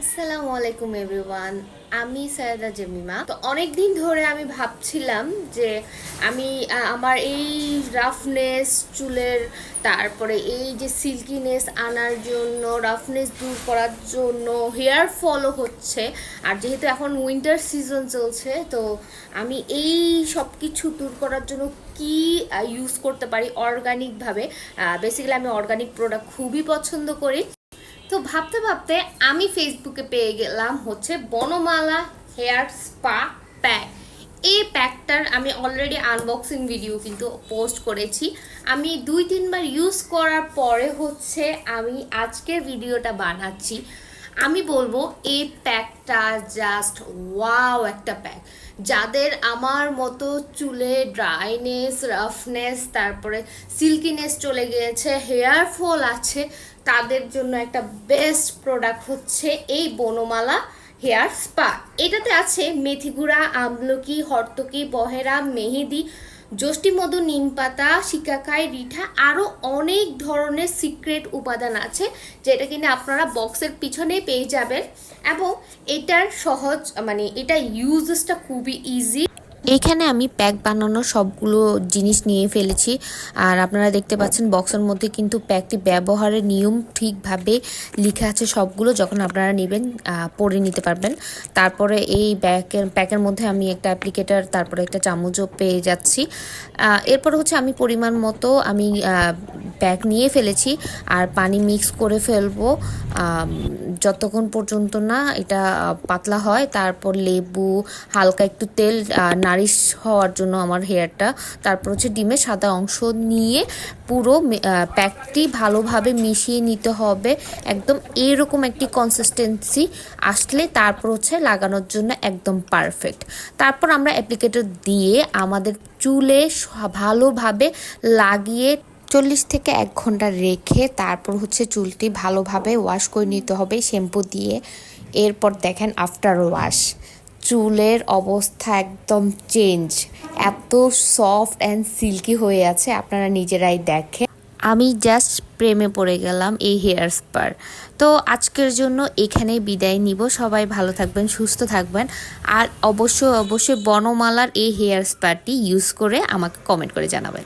আসসালামু আলাইকুম এভরিওয়ান। আমি সায়দা জেমিমা। তো অনেক দিন ধরে আমি ভাবছিলাম যে আমি আমার এই রাফনেস চুলের, তারপরে এই যে সিল্কিনেস আনার জন্য, রাফনেস দূর করার জন্য, হেয়ার ফলও হচ্ছে, আর যেহেতু এখন উইন্টার সিজন চলছে, তো আমি এই সব কিছু দূর করার জন্য কি ইউজ করতে পারি অর্গানিকভাবে। বেসিক্যালি আমি অর্গানিক প্রোডাক্ট খুবই পছন্দ করি। তো ভাবতে ভাবতে আমি ফেসবুকে পেয়ে গেলাম হচ্ছে বনমালা হেয়ার স্পা প্যাক। এই প্যাকটার আমি অলরেডি আনবক্সিং ভিডিও কিন্তু পোস্ট করেছি। আমি 2-3 বার ইউজ করার পরে হচ্ছে আমি আজকের ভিডিওটা বানাচ্ছি। আমি বলবো এই প্যাকটা জাস্ট ওয়াও একটা প্যাক। যাদের আমার মতো চুলে ড্রাইনেস, রাফনেস, তারপরে সিল্কিনেস চলে গিয়েছে, হেয়ার ফল আছে, তাদের জন্য একটা বেস্ট প্রোডাক্ট হচ্ছে এই বনমালা হেয়ার স্পা। এটাতে আছে মেথি গুঁড়া, আমলকি, হর্তকি, বহেরা, মেহেদি, যষ্টিমধু, নিমপাতা, শিকাকাই, রিঠা, আরও অনেক ধরনের সিক্রেট উপাদান আছে, যেটা কিনা আপনারা বক্সের পিছনে পেয়ে যাবেন। এবং এটার সহজ এটা ইউজেসটা খুবই ইজি। এইখানে আমি প্যাক বানানোর সবগুলো জিনিস নিয়ে ফেলেছি, আর আপনারা দেখতে পাচ্ছেন বক্সের মধ্যে কিন্তু প্যাকটি ব্যবহারের নিয়ম ঠিকভাবে লেখা আছে। সবগুলো যখন আপনারা নেবেন পরে নিতে পারবেন। তারপরে এই প্যাকের মধ্যে আমি একটা অ্যাপ্লিকেটার, তারপরে একটা চামচও পেয়ে যাচ্ছি। এরপর হচ্ছে আমি পরিমাণ মতো আমি প্যাক নিয়ে ফেলেছি, আর পানি মিক্স করে ফেলবো যতক্ষণ পর্যন্ত না এটা পাতলা হয়। তারপর লেবু, হালকা একটু তেল, নারিশ হওয়ার জন্য আমার হেয়ারটা, তারপর হচ্ছে ডিমের সাদা অংশ নিয়ে পুরো প্যাকটি ভালোভাবে মিশিয়ে নিতে হবে। একদম এরকম একটি কনসিস্টেন্সি আসলে তারপর হচ্ছে লাগানোর জন্য একদম পারফেক্ট। তারপর আমরা অ্যাপ্লিকেটর দিয়ে আমাদের চুলে ভালোভাবে লাগিয়ে 40 থেকে 1 ঘন্টা রেখে তারপর হচ্ছে চুলটি ভালোভাবে ওয়াশ করে নিতে হবে শ্যাম্পু দিয়ে। এরপর দেখেন আফটার ওয়াশ চুলের অবস্থা একদম চেঞ্জ, এত সফট অ্যান্ড সিল্কি হয়ে আছে, আপনারা নিজেরাই দেখেন। আমি জাস্ট প্রেমে পড়ে গেলাম এই হেয়ার স্পার। তো আজকের জন্য এখানেই বিদায় নিব। সবাই ভালো থাকবেন, সুস্থ থাকবেন, আর অবশ্যই অবশ্যই বনমালার এই হেয়ার স্পারটি ইউজ করে আমাকে কমেন্ট করে জানাবেন।